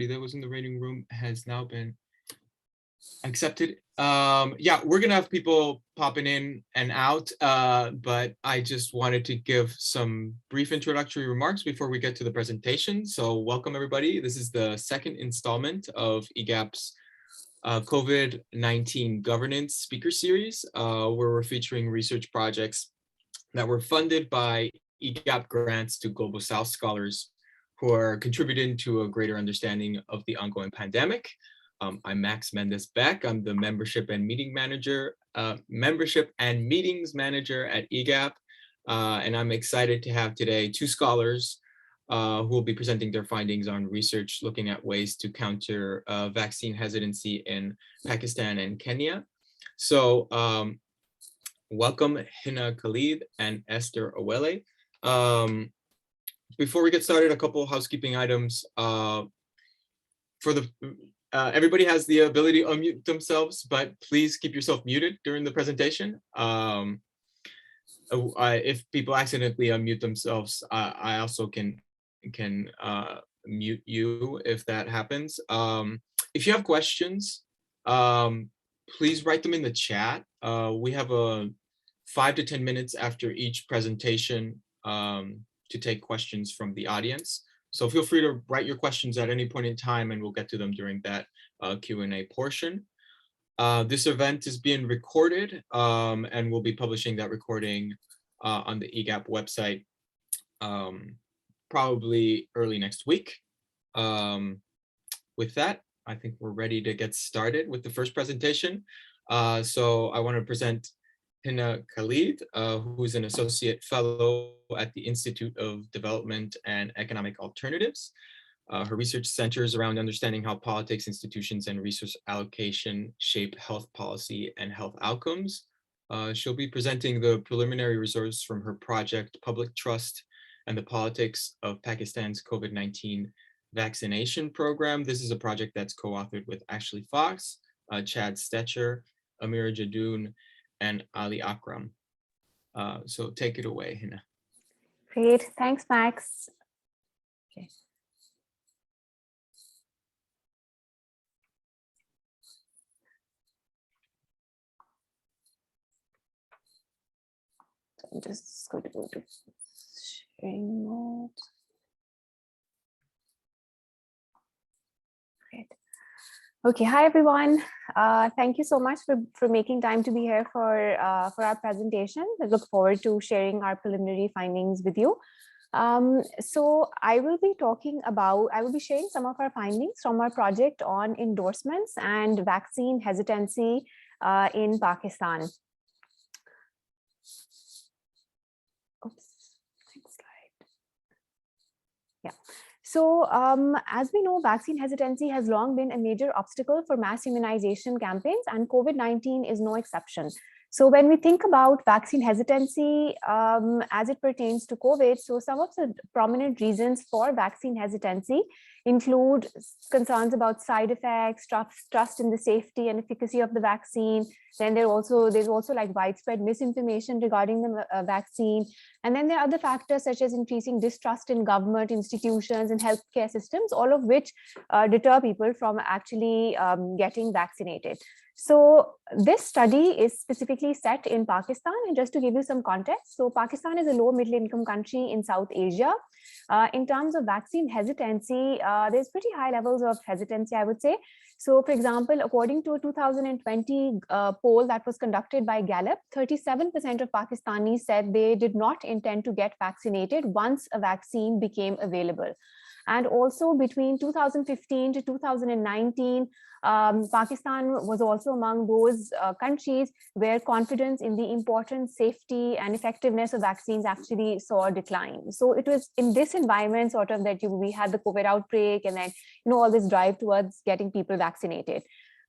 that was in the waiting room has now been accepted. Yeah, we're gonna have people popping in and out, but I just wanted to give some brief introductory remarks before we get to the presentation. So welcome everybody. This is the second installment of EGAP's COVID-19 governance speaker series, where we're featuring research projects that were funded by EGAP grants to Global South scholars who are contributing to a greater understanding of the ongoing pandemic. I'm Max Mendez-Beck. I'm the membership and meetings manager at EGAP, and I'm excited to have today two scholars who will be presenting their findings on research looking at ways to counter vaccine hesitancy in Pakistan and Kenya. So welcome Hina Khalid and Esther Owelle. Before we get started, a couple of housekeeping items. Everybody has the ability to unmute themselves, but please keep yourself muted during the presentation. If people accidentally unmute themselves, I also can mute you if that happens. If you have questions, please write them in the chat. We have 5 to 10 minutes after each presentation to take questions from the audience. So feel free to write your questions at any point in time and we'll get to them during that Q&A portion. This event is being recorded and we'll be publishing that recording on the EGAP website probably early next week. With that, I think we're ready to get started with the first presentation. So I want to present Hina Khalid, who is an associate fellow at the Institute of Development and Economic Alternatives. Her research centers around understanding how politics, institutions, and resource allocation shape health policy and health outcomes. She'll be presenting the preliminary results from her project, Public Trust and the Politics of Pakistan's COVID-19 Vaccination Program. This is a project that's co-authored with Ashley Fox, Chad Stecher, Amira Jadoon, and Ali Akram. So take it away, Hina. Great, thanks, Max. Okay. So I'm just going to go to sharing mode. Great. Okay, hi everyone. Thank you so much for making time to be here for our presentation. I look forward to sharing our preliminary findings with you. So I will be sharing some of our findings from our project on endorsements and vaccine hesitancy in Pakistan. Oops, next slide. Yeah. So as we know, vaccine hesitancy has long been a major obstacle for mass immunization campaigns, and COVID-19 is no exception. So when we think about vaccine hesitancy as it pertains to COVID, so some of the prominent reasons for vaccine hesitancy include concerns about side effects, trust in the safety and efficacy of the vaccine. Then there's also like widespread misinformation regarding the vaccine. And then there are other factors such as increasing distrust in government institutions and healthcare systems, all of which deter people from actually getting vaccinated. So this study is specifically set in Pakistan, and just to give you some context, so Pakistan is a low middle income country in South Asia. In terms of vaccine hesitancy, there's pretty high levels of hesitancy, I would say. So for example, according to a 2020 poll that was conducted by Gallup, 37% of Pakistanis said they did not intend to get vaccinated once a vaccine became available. And also between 2015 to 2019, Pakistan was also among those countries where confidence in the importance, safety, and effectiveness of vaccines actually saw a decline. So it was in this environment sort of that we had the COVID outbreak, and then all this drive towards getting people vaccinated.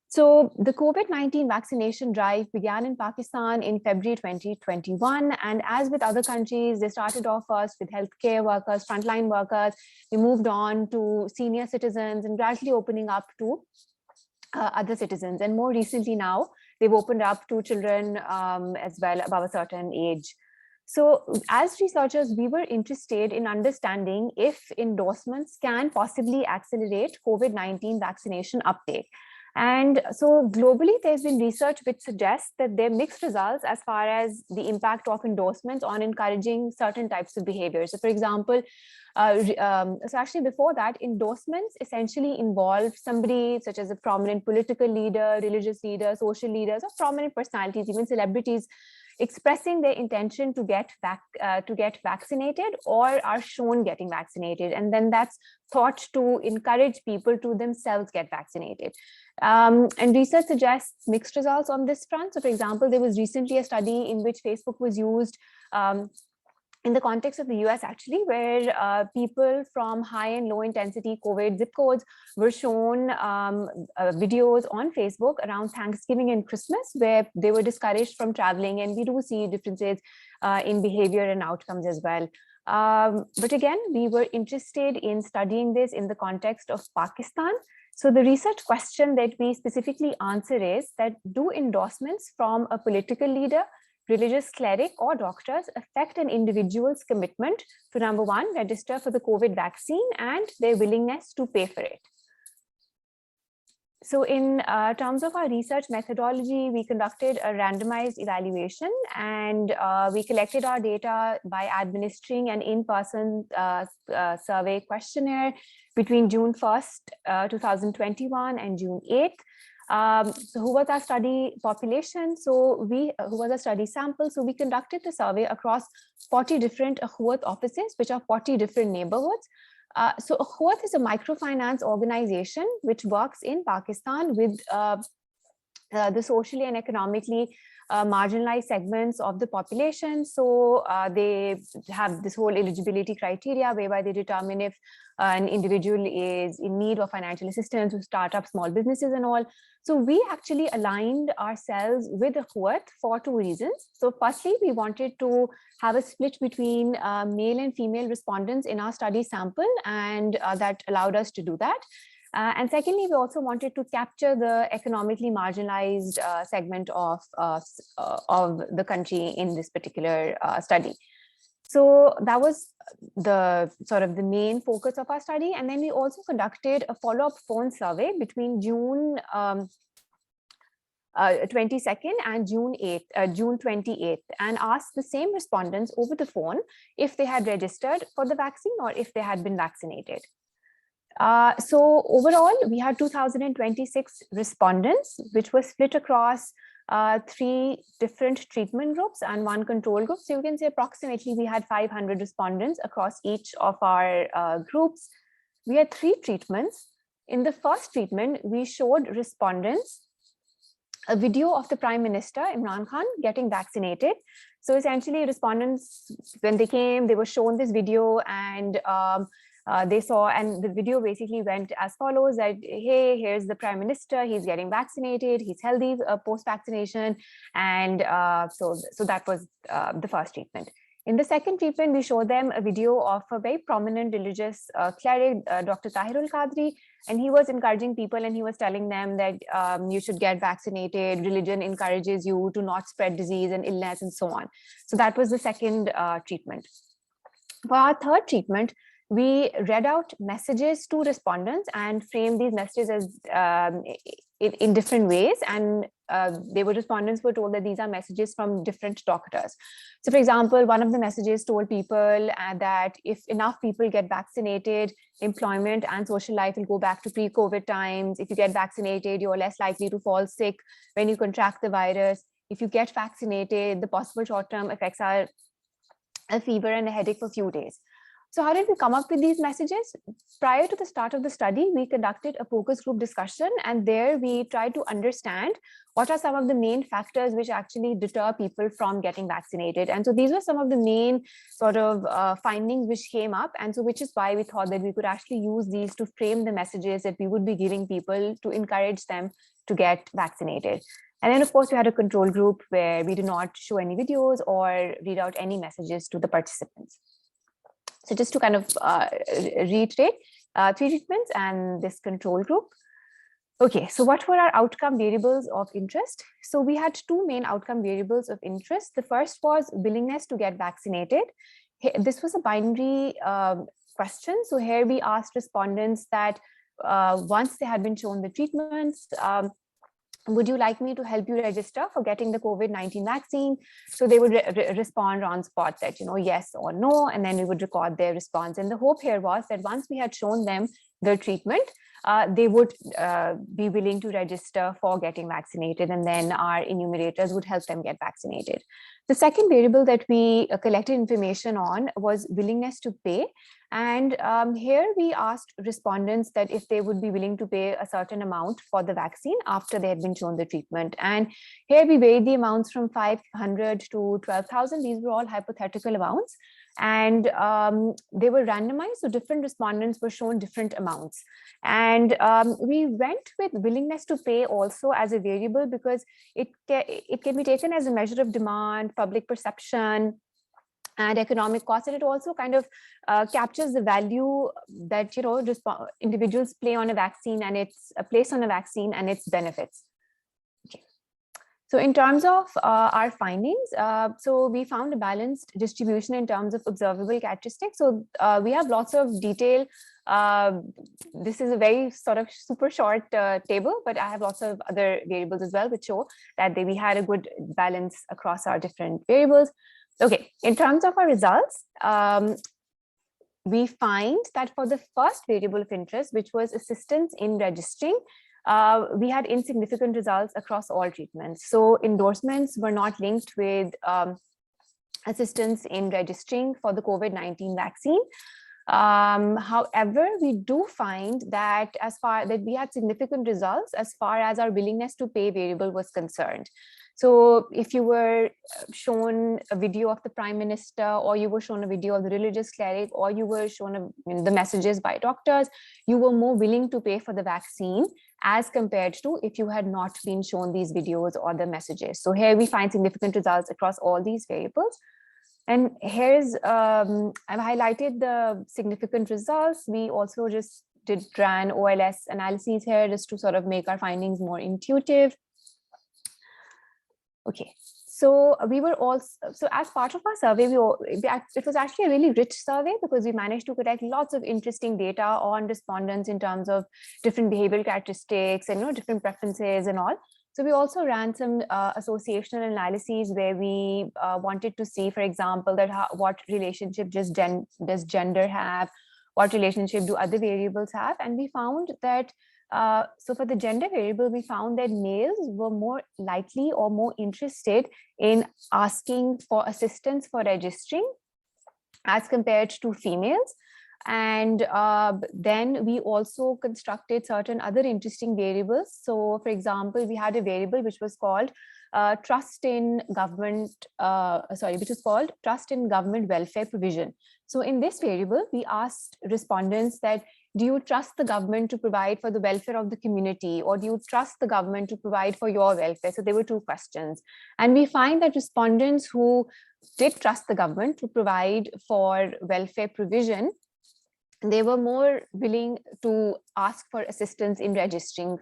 So the COVID-19 vaccination drive began in Pakistan in February 2021. And as with other countries, they started off first with healthcare workers, frontline workers. They moved on to senior citizens and gradually opening up to other citizens. And more recently now, they've opened up to children as well above a certain age. So as researchers, we were interested in understanding if endorsements can possibly accelerate COVID-19 vaccination uptake. And so globally, there's been research which suggests that there are mixed results as far as the impact of endorsements on encouraging certain types of behavior. So for example, so actually before that, endorsements essentially involve somebody such as a prominent political leader, religious leader, social leaders, or prominent personalities, even celebrities, expressing their intention to get vaccinated or are shown getting vaccinated. And then that's thought to encourage people to themselves get vaccinated. And research suggests mixed results on this front. So for example, there was recently a study in which Facebook was used in the context of the US, actually, where people from high and low intensity COVID zip codes were shown videos on Facebook around Thanksgiving and Christmas, where they were discouraged from traveling. And we do see differences in behavior and outcomes as well. But again, we were interested in studying this in the context of Pakistan. So the research question that we specifically answer is that do endorsements from a political leader, religious cleric, or doctors affect an individual's commitment to, number one, register for the COVID vaccine and their willingness to pay for it? So in terms of our research methodology, we conducted a randomized evaluation, and we collected our data by administering an in-person survey questionnaire between June 1st, 2021 and June 8th. So who was our study population? So who was our study sample? So we conducted the survey across 40 different Akhuat offices, which are 40 different neighborhoods. So Akhuat is a microfinance organization which works in Pakistan with the socially and economically marginalized segments of the population. So they have this whole eligibility criteria whereby they determine if an individual is in need of financial assistance to start up small businesses and all. So we actually aligned ourselves with Akhuat for two reasons. So firstly, we wanted to have a split between male and female respondents in our study sample, and that allowed us to do that. And secondly, we also wanted to capture the economically marginalized segment of the country in this particular study. So that was the sort of the main focus of our study. And then we also conducted a follow-up phone survey between June 22nd and June 28th, and asked the same respondents over the phone if they had registered for the vaccine or if they had been vaccinated. So overall, we had 2,026 respondents, which was split across 3 different treatment groups and 1 control group. So you can say approximately we had 500 respondents across each of our groups. We had 3 treatments. In the first treatment, we showed respondents a video of the Prime Minister, Imran Khan, getting vaccinated. So essentially, respondents, when they came, they were shown this video, and they saw, and the video basically went as follows: that, hey, here's the Prime Minister, he's getting vaccinated, he's healthy post-vaccination. And so that was the first treatment. In the second treatment, we showed them a video of a very prominent religious cleric, Dr. Tahirul Qadri, and he was encouraging people, and he was telling them that you should get vaccinated, religion encourages you to not spread disease and illness and so on. So that was the second treatment. For our third treatment, we read out messages to respondents and framed these messages as in different ways. And respondents were told that these are messages from different doctors. So for example, one of the messages told people that if enough people get vaccinated, employment and social life will go back to pre-COVID times. If you get vaccinated, you're less likely to fall sick when you contract the virus. If you get vaccinated, the possible short-term effects are a fever and a headache for a few days. So how did we come up with these messages? Prior to the start of the study, we conducted a focus group discussion, and there we tried to understand what are some of the main factors which actually deter people from getting vaccinated. And so these were some of the main sort of findings which came up. And so which is why we thought that we could actually use these to frame the messages that we would be giving people to encourage them to get vaccinated. And then, of course, we had a control group where we did not show any videos or read out any messages to the participants. So just to kind of reiterate, 3 treatments and this control group. Okay, so what were our outcome variables of interest? So we had two main outcome variables of interest. The first was willingness to get vaccinated. This was a binary question. So here we asked respondents that once they had been shown the treatments, would you like me to help you register for getting the COVID-19 vaccine? So they would respond on spot that, yes or no, and then we would record their response. And the hope here was that once we had shown them the treatment, they would be willing to register for getting vaccinated, and then our enumerators would help them get vaccinated. The second variable that we collected information on was willingness to pay. And here we asked respondents that if they would be willing to pay a certain amount for the vaccine after they had been shown the treatment. And here we varied the amounts from 500 to 12,000. These were all hypothetical amounts. And they were randomized, so different respondents were shown different amounts. And we went with willingness to pay also as a variable because it can be taken as a measure of demand, public perception, and economic cost, and it also kind of captures the value that individuals play on a vaccine and its place on a vaccine and its benefits. Okay. So in terms of our findings, so we found a balanced distribution in terms of observable characteristics. So we have lots of detail. This is a very sort of super short table, but I have lots of other variables as well, which show that we had a good balance across our different variables. Okay, in terms of our results, we find that for the first variable of interest, which was assistance in registering, we had insignificant results across all treatments. So endorsements were not linked with assistance in registering for the COVID-19 vaccine. However, we do find that we had significant results as far as our willingness to pay variable was concerned. So if you were shown a video of the Prime Minister, or you were shown a video of the religious cleric, or you were shown the messages by doctors, you were more willing to pay for the vaccine as compared to if you had not been shown these videos or the messages. So here we find significant results across all these variables. And here's, I've highlighted the significant results. We also just ran OLS analyses here just to sort of make our findings more intuitive. Okay, so we were also, so as part of our survey, it was actually a really rich survey because we managed to collect lots of interesting data on respondents in terms of different behavioral characteristics and different preferences and all. So we also ran some associational analyses where we wanted to see, for example, that what relationship does gender have, what relationship do other variables have, and we found that so for the gender variable, we found that males were more likely or more interested in asking for assistance for registering as compared to females. And then we also constructed certain other interesting variables. So for example, we had a variable which was called trust in government, trust in government welfare provision. So in this variable, we asked respondents that, do you trust the government to provide for the welfare of the community, or do you trust the government to provide for your welfare? So there were two questions. And we find that respondents who did trust the government to provide for welfare provision, they were more willing to ask for assistance in registering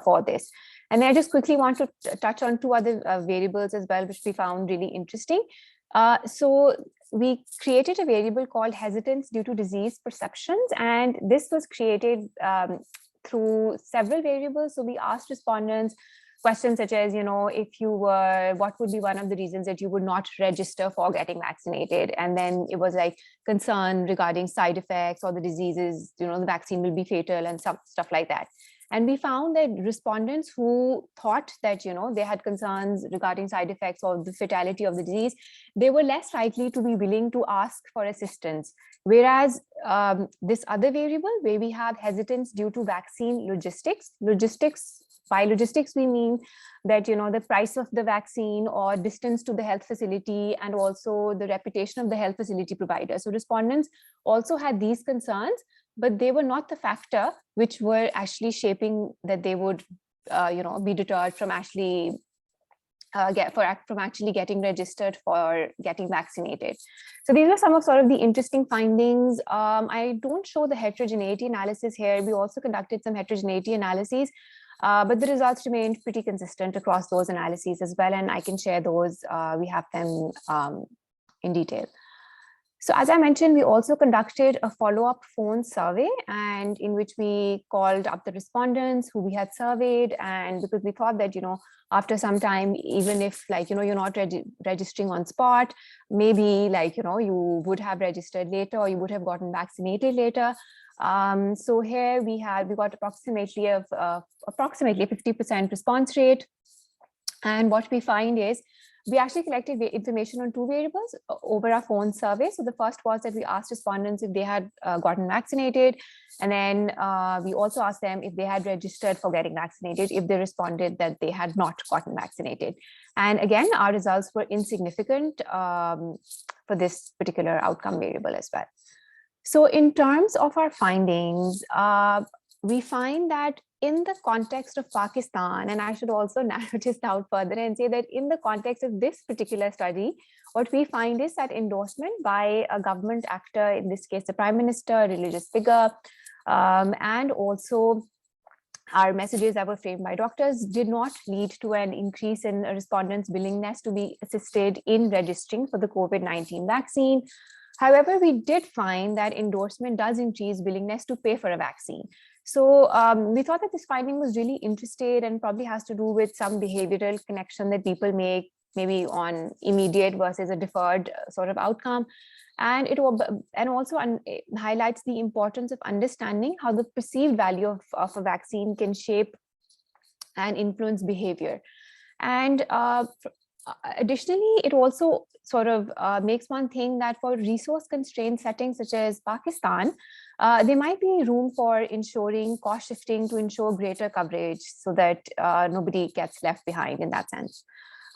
for this. And I just quickly want to touch on two other variables as well, which we found really interesting. So we created a variable called hesitance due to disease perceptions, and this was created through several variables. So we asked respondents questions such as, if you were, what would be one of the reasons that you would not register for getting vaccinated? And then it was like concern regarding side effects or the diseases, the vaccine will be fatal and some stuff like that. And we found that respondents who thought that, they had concerns regarding side effects or the fatality of the disease, they were less likely to be willing to ask for assistance. Whereas this other variable where we have hesitance due to vaccine logistics, by logistics, we mean that, the price of the vaccine or distance to the health facility and also the reputation of the health facility provider. So respondents also had these concerns, but they were not the factor which were actually shaping that they would, be deterred from actually getting registered for getting vaccinated. So these are some of sort of the interesting findings. I don't show the heterogeneity analysis here. We also conducted some heterogeneity analyses. But the results remained pretty consistent across those analyses as well, and I can share those. We have them in detail. So as I mentioned, we also conducted a follow-up phone survey, and in which we called up the respondents who we had surveyed, and because we thought that, after some time, even if you're not registering on spot, maybe you would have registered later or you would have gotten vaccinated later. So here we got approximately 50% response rate. And what we find is we actually collected information on two variables over our phone survey. So the first was that we asked respondents if they had gotten vaccinated. And then we also asked them if they had registered for getting vaccinated, if they responded that they had not gotten vaccinated. And again, our results were insignificant for this particular outcome variable as well. So in terms of our findings, we find that in the context of Pakistan, and I should also narrow this down further and say that in the context of this particular study, what we find is that endorsement by a government actor, in this case, the Prime Minister, a religious figure, and also our messages that were framed by doctors did not lead to an increase in respondents' willingness to be assisted in registering for the COVID-19 vaccine. However, we did find that endorsement does increase willingness to pay for a vaccine. So we thought that this finding was really interesting and probably has to do with some behavioral connection that people make, maybe on immediate versus a deferred sort of outcome. And it also highlights the importance of understanding how the perceived value of a vaccine can shape and influence behavior. And additionally, it also sort of makes one think that for resource-constrained settings such as Pakistan, there might be room for ensuring cost shifting to ensure greater coverage so that nobody gets left behind in that sense.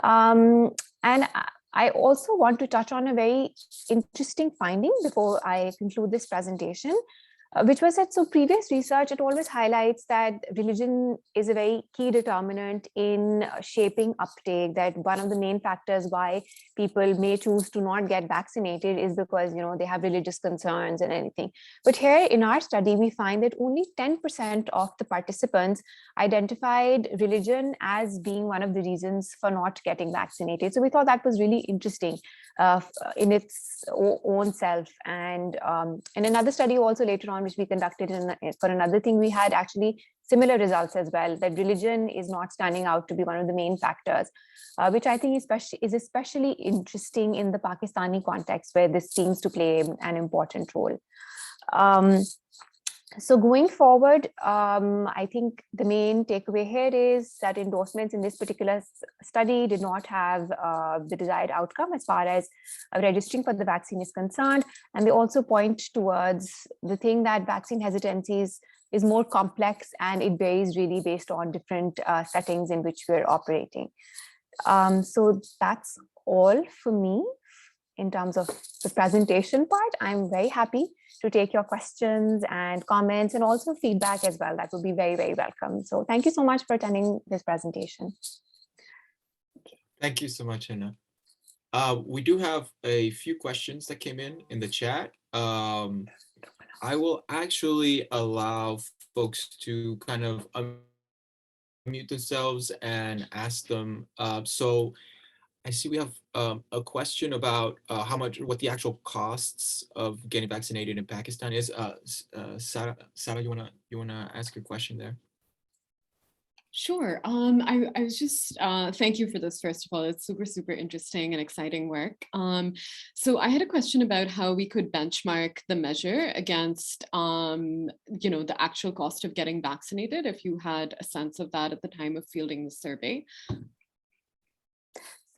And I also want to touch on a very interesting finding before I conclude this presentation, which was that, so previous research, it always highlights that religion is a very key determinant in shaping uptake, that one of the main factors why people may choose to not get vaccinated is because, they have religious concerns and anything. But here in our study, we find that only 10% of the participants identified religion as being one of the reasons for not getting vaccinated. So we thought that was really interesting in its own self. And in another study also later on, which we conducted for another thing, we had actually similar results as well, that religion is not standing out to be one of the main factors, which I think is especially interesting in the Pakistani context, where this seems to play an important role. So going forward, I think the main takeaway here is that endorsements in this particular study did not have the desired outcome as far as registering for the vaccine is concerned. And they also point towards the thing that vaccine hesitancy is more complex, and it varies really based on different settings in which we're operating. So that's all for me in terms of the presentation part. I'm very happy to take your questions and comments and also feedback as well. That would be very, very welcome. So thank you so much for attending this presentation. Thank you so much, Hina. We do have a few questions that came in the chat. I will actually allow folks to kind of unmute themselves and ask them. So I see we have a question about what the actual costs of getting vaccinated in Pakistan is. Sarah, you wanna ask your question there? Sure. I was just, thank you for this, first of all. It's super, super interesting and exciting work. So I had a question about how we could benchmark the measure against, the actual cost of getting vaccinated, if you had a sense of that at the time of fielding the survey.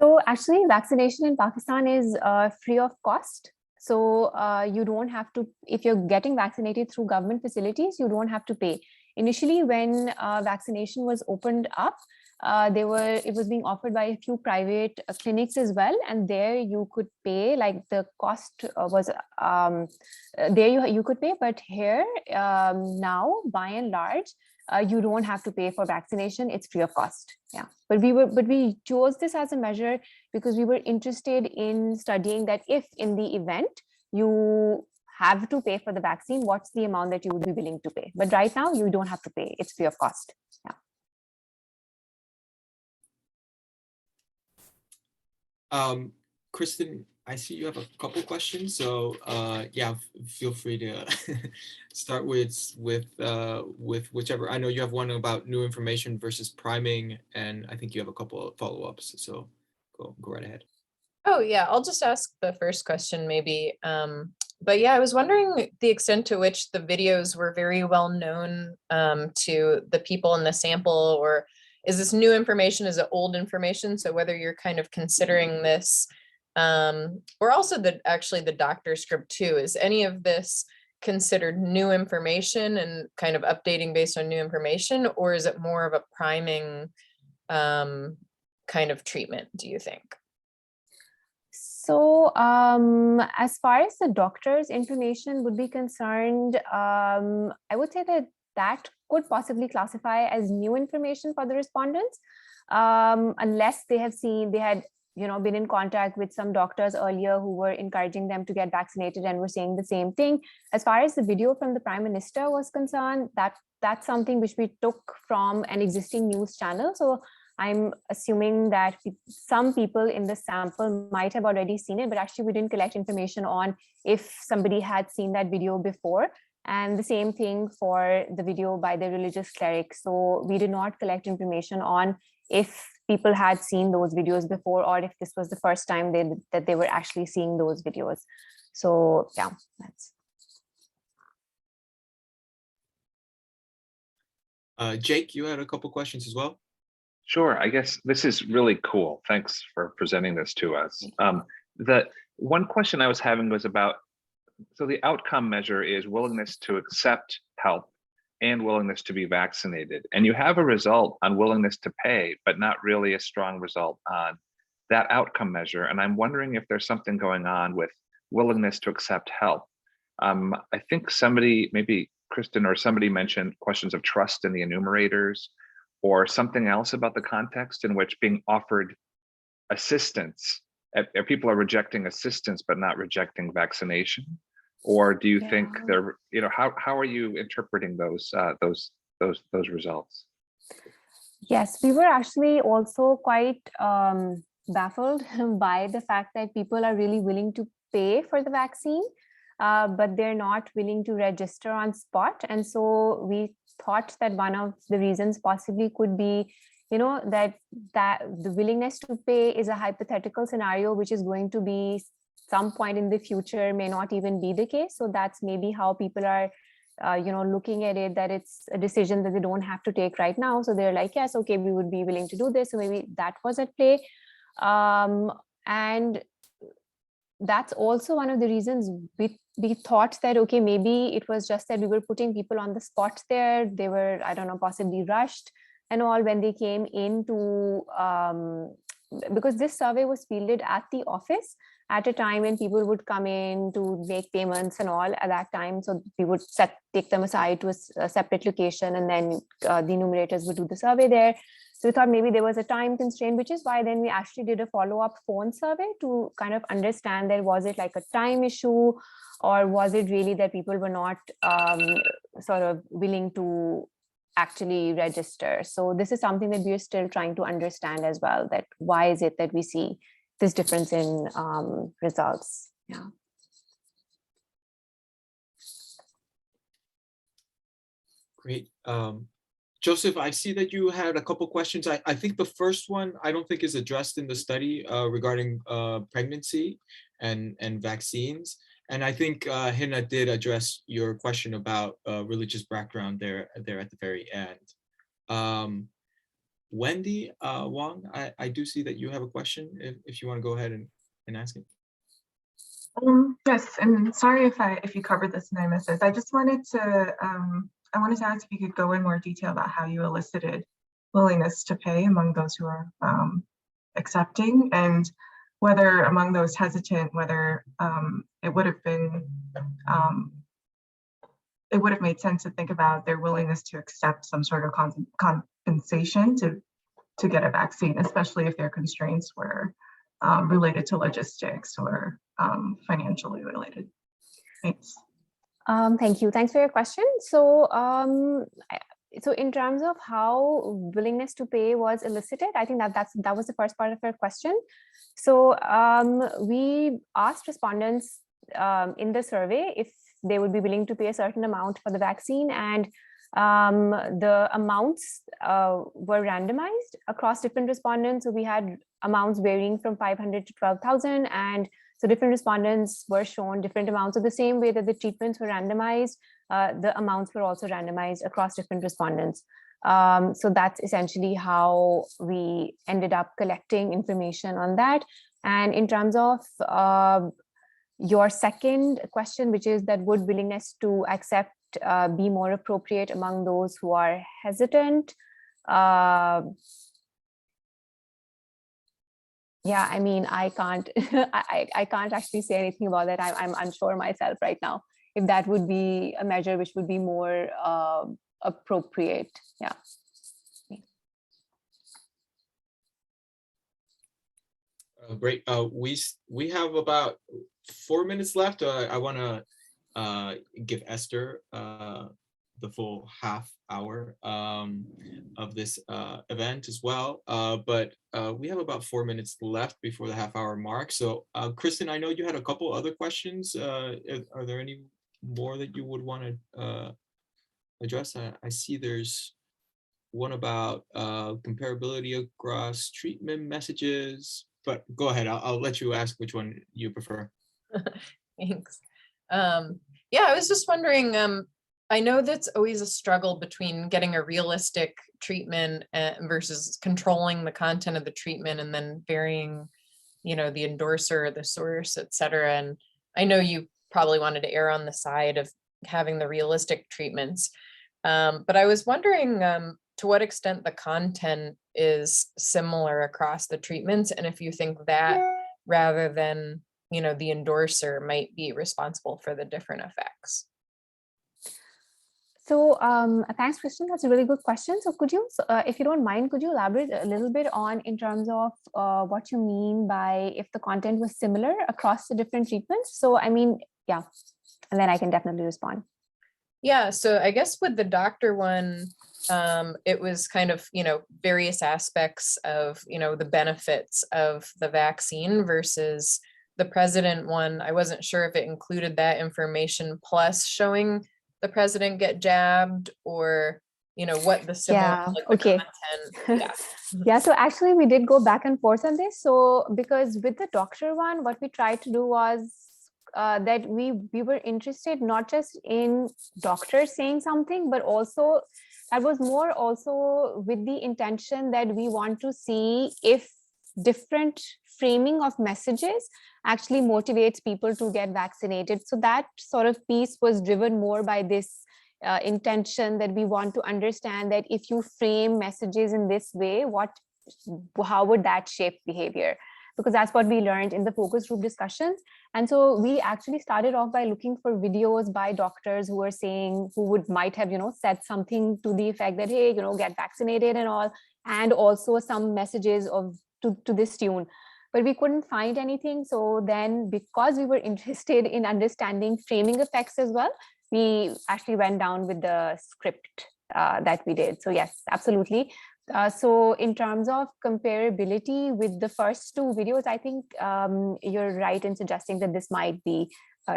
So actually, vaccination in Pakistan is free of cost. So you don't have to, if you're getting vaccinated through government facilities, you don't have to pay. Initially, when vaccination was opened up, it was being offered by a few private clinics as well, and there you could pay, like the cost was there you could pay, but here now, by and large, you don't have to pay for vaccination. It's free of cost. Yeah, but we chose this as a measure because we were interested in studying that if in the event you have to pay for the vaccine, what's the amount that you would be willing to pay? But right now you don't have to pay. It's free of cost. Yeah. Kristen, I see you have a couple questions, so yeah, feel free to start with whichever. I know you have one about new information versus priming, and I think you have a couple of follow-ups. So go right ahead. Oh yeah, I'll just ask the first question maybe. But yeah, I was wondering the extent to which the videos were very well known to the people in the sample, or is this new information? Is it old information? So whether you're kind of considering this, or also actually the doctor script too, is any of this considered new information and kind of updating based on new information, or is it more of a priming kind of treatment, do you think? So as far as the doctor's information would be concerned, I would say that could possibly classify as new information for the respondents, unless they had been in contact with some doctors earlier who were encouraging them to get vaccinated and were saying the same thing. As far as the video from the Prime Minister was concerned, that's something which we took from an existing news channel. So I'm assuming that some people in the sample might have already seen it, but actually we didn't collect information on if somebody had seen that video before. And the same thing for the video by the religious cleric. So we did not collect information on if people had seen those videos before, or if this was the first time that they were actually seeing those videos. So yeah, that's. Jake, you had a couple questions as well? Sure, I guess this is really cool. Thanks for presenting this to us. The one question I was having was about, so the outcome measure is willingness to accept help and willingness to be vaccinated. And you have a result on willingness to pay, but not really a strong result on that outcome measure. And I'm wondering if there's something going on with willingness to accept help. I think somebody, maybe Kristen or somebody, mentioned questions of trust in the enumerators, or something else about the context in which being offered assistance, people are rejecting assistance but not rejecting vaccination? Or do you think they're, how are you interpreting those results? Yes, we were actually also quite baffled by the fact that people are really willing to pay for the vaccine, but they're not willing to register on spot. And so we thought that one of the reasons possibly could be, that the willingness to pay is a hypothetical scenario, which is going to be some point in the future, may not even be the case. So that's maybe how people are, looking at it, that it's a decision that they don't have to take right now. So they're like, yes, okay, we would be willing to do this. So maybe that was at play. And that's also one of the reasons we thought that, okay, maybe it was just that we were putting people on the spot there. They were, I don't know, possibly rushed and all when they came into, because this survey was fielded at the office at a time when people would come in to make payments and all at that time. So we would take them aside to a separate location, and then the enumerators would do the survey there. So we thought maybe there was a time constraint, which is why then we actually did a follow-up phone survey to kind of understand that was it like a time issue, or was it really that people were not sort of willing to actually register. So this is something that we are still trying to understand as well, that why is it that we see this difference in results. Yeah. Great. Joseph, I see that you had a couple questions. I think the first one I don't think is addressed in the study regarding pregnancy and vaccines. And I think Hina did address your question about religious background there at the very end. Wendy Wong, I do see that you have a question, if you want to go ahead and ask it. Yes, and sorry if you covered this and I missed this. I just wanted to ask if you could go in more detail about how you elicited willingness to pay among those who are accepting, and whether among those hesitant, whether it would have made sense to think about their willingness to accept some sort of compensation to get a vaccine, especially if their constraints were related to logistics or financially related. Thanks. Thank you. Thanks for your question. So so in terms of how willingness to pay was elicited, I think that was the first part of your question. So we asked respondents in the survey if they would be willing to pay a certain amount for the vaccine, and the amounts were randomized across different respondents. So we had amounts varying from 500 to 12,000, and so different respondents were shown different amounts. So the same way that the treatments were randomized, the amounts were also randomized across different respondents. So that's essentially how we ended up collecting information on that. And in terms of your second question, which is that would willingness to accept be more appropriate among those who are hesitant? Yeah, I mean, I can't I can't actually say anything about that. I'm unsure myself right now if that would be a measure which would be more appropriate. Yeah. Great. We have about 4 minutes left. I want to give Esther the full half hour of this event as well. But we have about 4 minutes left before the half hour mark. So Kristen, I know you had a couple other questions. Are there any more that you would want to address? I see there's one about comparability across treatment messages, but go ahead. I'll let you ask which one you prefer. Thanks. Yeah, I was just wondering, I know that's always a struggle between getting a realistic treatment versus controlling the content of the treatment and then varying, the endorser, the source, et cetera. And I know you probably wanted to err on the side of having the realistic treatments. But I was wondering to what extent the content is similar across the treatments, and if you think that rather than, the endorser might be responsible for the different effects. So thanks, Kristen. That's a really good question. So could you, if you don't mind, could you elaborate a little bit on in terms of what you mean by if the content was similar across the different treatments? So I mean, yeah, and then I can definitely respond. Yeah, so I guess with the doctor one, it was kind of, various aspects of, the benefits of the vaccine versus the president one. I wasn't sure if it included that information plus showing the president get jabbed, or what the similar, Yeah, like the okay. content. Yeah. Yeah, so actually we did go back and forth on this. So because with the doctor one, what we tried to do was that we were interested not just in doctors saying something, but also that was more also with the intention that we want to see if different framing of messages actually motivates people to get vaccinated. So that sort of piece was driven more by this intention that we want to understand that if you frame messages in this way, how would that shape behavior? Because that's what we learned in the focus group discussions. And so we actually started off by looking for videos by doctors who were saying, might have, said something to the effect that, hey, get vaccinated and all, and also some messages to this tune. But we couldn't find anything. So then because we were interested in understanding framing effects as well, we actually went down with the script that we did. So yes, absolutely. So in terms of comparability with the first two videos, I think you're right in suggesting that this might be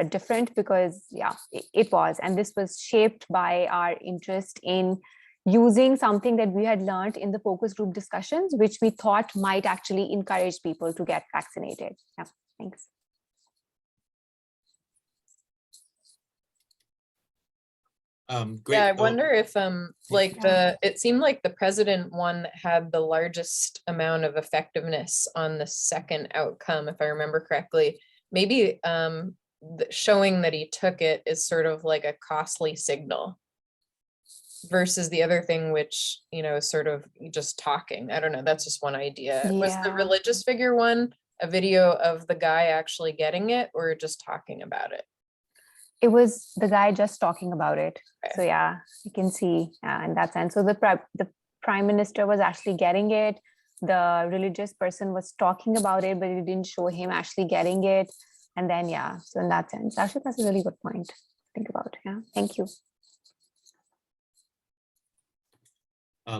different because, yeah, it was. And this was shaped by our interest in using something that we had learned in the focus group discussions, which we thought might actually encourage people to get vaccinated. Yeah, thanks. Great. Yeah, I wonder if it seemed like the president one had the largest amount of effectiveness on the second outcome, if I remember correctly. Maybe showing that he took it is sort of like a costly signal versus the other thing, which, is sort of just talking. I don't know, that's just one idea. Yeah. Was the religious figure one a video of the guy actually getting it or just talking about it? It was the guy just talking about it. Okay. So yeah, you can see in that sense. So the prime minister was actually getting it. The religious person was talking about it, but it didn't show him actually getting it. And then, yeah, so in that sense, actually, that's a really good point to think about. Yeah, thank you.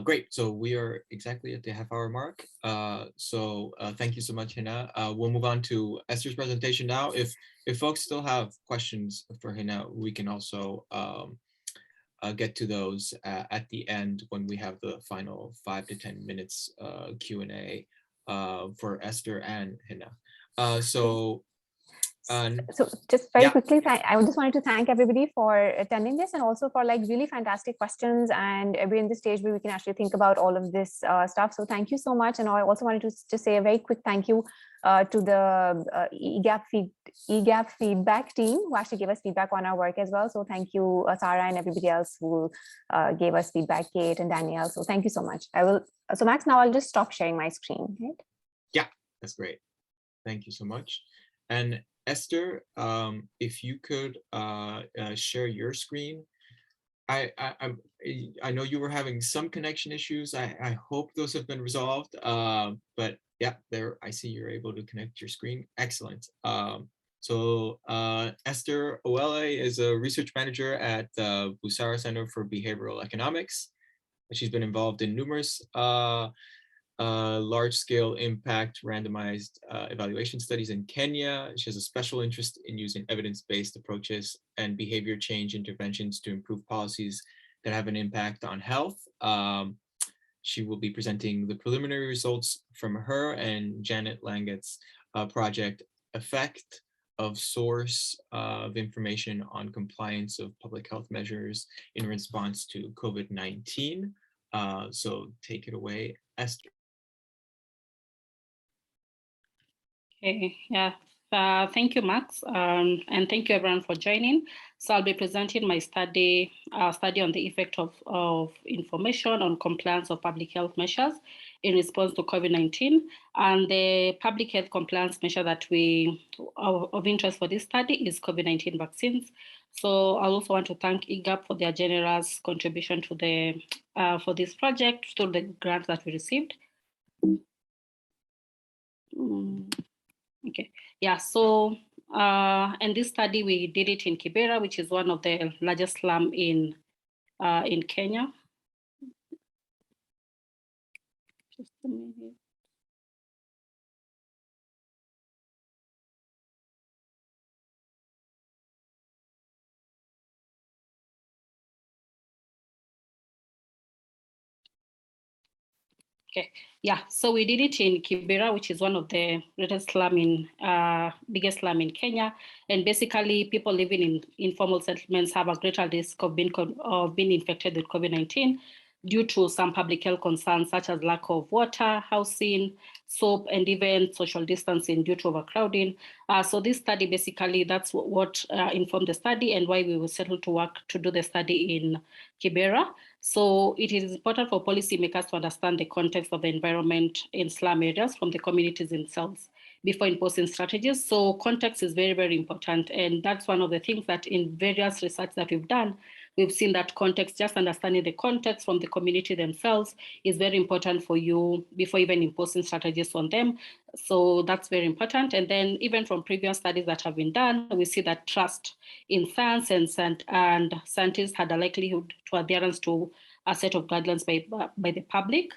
Great. So we are exactly at the half-hour mark. Thank you so much, Hina. We'll move on to Esther's presentation now. If folks still have questions for Hina, we can also get to those at the end when we have the final 5 to 10 minutes Q&A for Esther and Hina. So just very quickly, I just wanted to thank everybody for attending this and also for like really fantastic questions, and we're in the stage where we can actually think about all of this stuff. So thank you so much. And I also wanted to just say a very quick thank you to the EGAP feedback team who actually gave us feedback on our work as well. So thank you, Sarah, and everybody else who gave us feedback, Kate and Danielle. So thank you so much. So Max, now I'll just stop sharing my screen, right? Yeah, that's great. Thank you so much. And Esther, if you could share your screen. I know you were having some connection issues. I hope those have been resolved. But yeah, there I see you're able to connect your screen. Excellent. Esther Owelle is a research manager at the Busara Center for Behavioral Economics. She's been involved in numerous large-scale impact randomized evaluation studies in Kenya. She has a special interest in using evidence-based approaches and behavior change interventions to improve policies that have an impact on health. She will be presenting the preliminary results from her and Janet Langett's project, Effect of Source of Information on Compliance of Public Health Measures in Response to COVID-19. So take it away, Esther. Okay, yeah, thank you, Max, and thank you everyone for joining. So I'll be presenting my study on the effect of information on compliance of public health measures in response to COVID-19. And the public health compliance measure that of interest for this study is COVID-19 vaccines. So I also want to thank EGAP for their generous contribution to for this project through the grant that we received. Okay, yeah, so in this study, we did it in Kibera, which is one of the largest slums in Kenya. Just a minute. Okay, yeah, so we did it in Kibera, which is one of the biggest slum in Kenya. And basically, people living in informal settlements have a greater risk of being infected with COVID-19 due to some public health concerns such as lack of water, housing, soap, and even social distancing due to overcrowding. So this study, basically, that's what informed the study and why we were settled to work to do the study in Kibera. So it is important for policymakers to understand the context of the environment in slum areas from the communities themselves before imposing strategies. So context is very, very important. And that's one of the things that in various research that we've done, we've seen that context, just understanding the context from the community themselves is very important for you before even imposing strategies on them. So that's very important. And then even from previous studies that have been done, we see that trust in science and scientists had a likelihood to adherence to a set of guidelines by the public,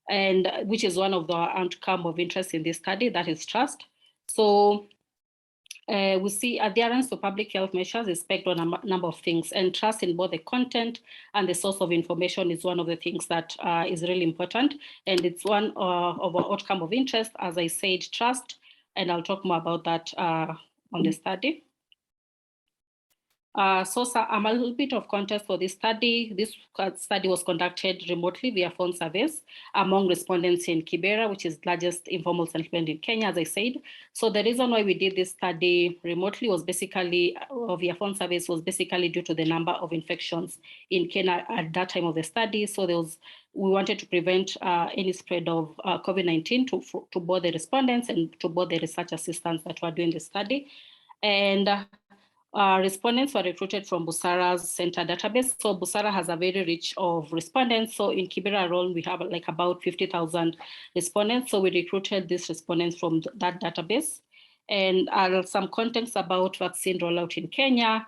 and which is one of the outcome of interest in this study, that is trust. So we see adherence to public health measures is based on a number of things, and trust in both the content and the source of information is one of the things that is really important. And it's one of our outcome of interest, as I said, trust, and I'll talk more about that on the study. A little bit of context for this study. This study was conducted remotely via phone surveys among respondents in Kibera, which is the largest informal settlement in Kenya, as I said. So the reason why we did this study remotely was basically, via phone surveys, was basically due to the number of infections in Kenya at that time of the study. So we wanted to prevent any spread of COVID-19 to both the respondents and to both the research assistants that were doing the study. And respondents were recruited from Busara's center database. So Busara has a very rich of respondents. So in Kibera alone, we have like about 50,000 respondents. So we recruited these respondents from that database. And some context about vaccine rollout in Kenya.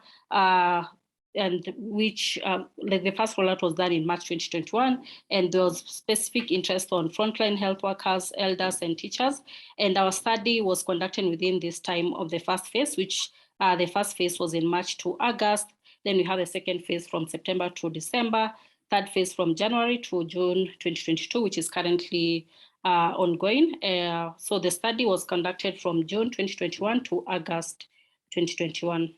which like the first rollout was done in March 2021, and there was specific interest on frontline health workers, elders, and teachers. And our study was conducted within this time of the first phase, which the first phase was in March to August. Then we have the second phase from September to December, third phase from January to June 2022, which is currently ongoing. So the study was conducted from June 2021 to August 2021.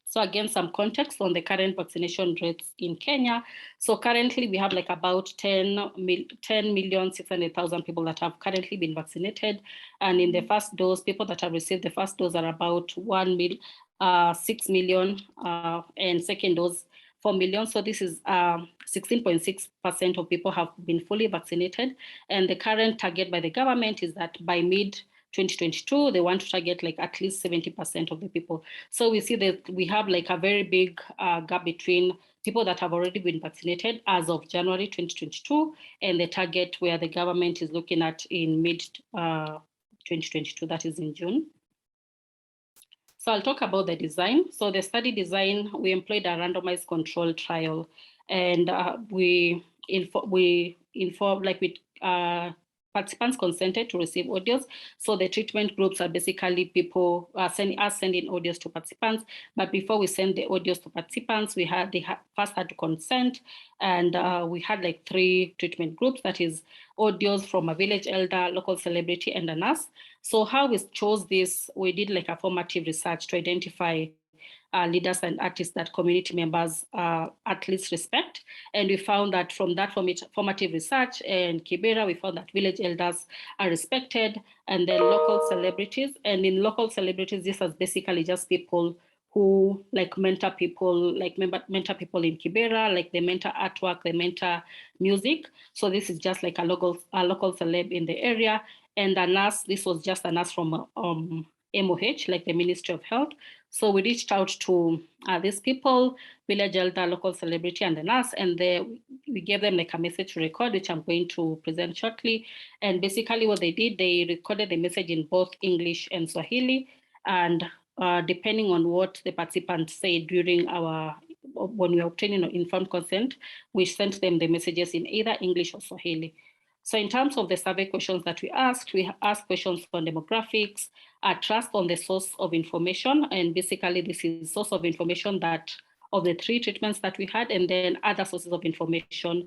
So again, some context on the current vaccination rates in Kenya. So currently we have like about 10,600,000 people that have currently been vaccinated. And in the first dose, people that have received the first dose are about 6 million, and second dose 4 million. So this is 16.6% of people have been fully vaccinated. And the current target by the government is that by mid-2022, they want to target like at least 70% of the people. So we see that we have like a very big gap between people that have already been vaccinated as of January 2022 and the target where the government is looking at in mid-2022, that is in June. So I'll talk about the design. So the study design, we employed a randomized control trial, and we informed, like with participants consented to receive audios. So the treatment groups are basically people sending audios to participants. But before we send the audios to participants, they first had to consent. And we had like 3 treatment groups, that is audios from a village elder, local celebrity, and a nurse. So how we chose this, we did like a formative research to identify leaders and artists that community members at least respect. And we found that from that formative research in Kibera, we found that village elders are respected, and then local celebrities. And in local celebrities, this is basically just people who like mentor people, mentor people in Kibera, like they mentor artwork, they mentor music. So this is just like a local celeb in the area. And a nurse, this was just a nurse from MOH, like the Ministry of Health. So we reached out to these people, village elder, local celebrity, and the nurse, and we gave them like a message to record, which I'm going to present shortly. And basically what they did, they recorded the message in both English and Swahili. And depending on what the participants said during when we were obtaining informed consent, we sent them the messages in either English or Swahili. So in terms of the survey questions that we asked questions on demographics, trust on the source of information. And basically this is source of information of the 3 treatments that we had, and then other sources of information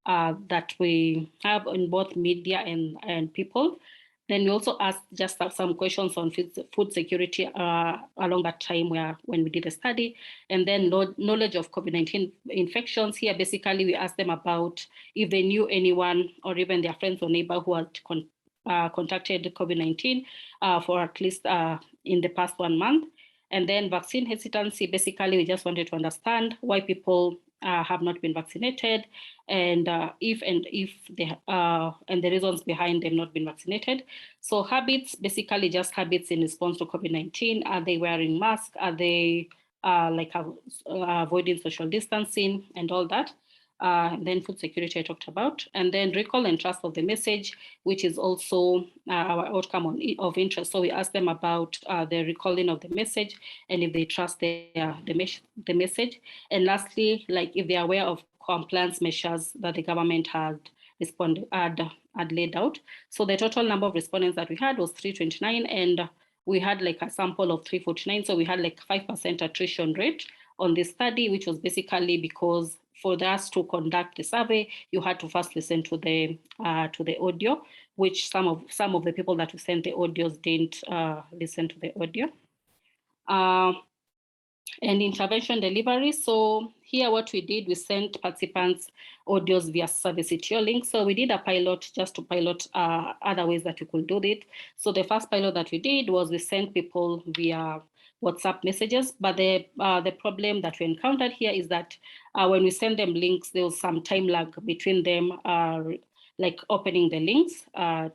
that we have in both media and people. Then we also asked just some questions on food security along that time when we did the study. And then knowledge of COVID-19 infections. Here, basically, we asked them about if they knew anyone or even their friends or neighbor who had contacted COVID-19 for at least in the past 1 month. And then vaccine hesitancy. Basically, we just wanted to understand why people have not been vaccinated, and if they and the reasons behind them not being vaccinated. So habits, basically just habits in response to COVID-19. Are they wearing masks? Are they avoiding social distancing and all that? And then food security I talked about, and then recall and trust of the message, which is also our outcome of interest. So we asked them about the recalling of the message and if they trust the message. And lastly, like if they are aware of compliance measures that the government had laid out. So the total number of respondents that we had was 329, and we had like a sample of 349. So we had like 5% attrition rate on this study, which was basically because for us to conduct the survey, you had to first listen to the audio, which some of the people that we sent the audios didn't listen to the audio. And intervention delivery. So here what we did, we sent participants audios via service CTO link. So we did a pilot just to pilot other ways that you could do it. So the first pilot that we did was we sent people via WhatsApp messages, but the problem that we encountered here is that when we send them links, there was some time lag between them like opening the links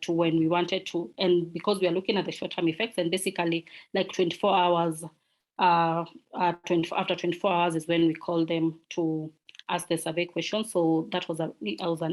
to when we wanted to, and because we are looking at the short-term effects, and basically like 24 hours, after 24 hours is when we call them to ask the survey questions. So that was an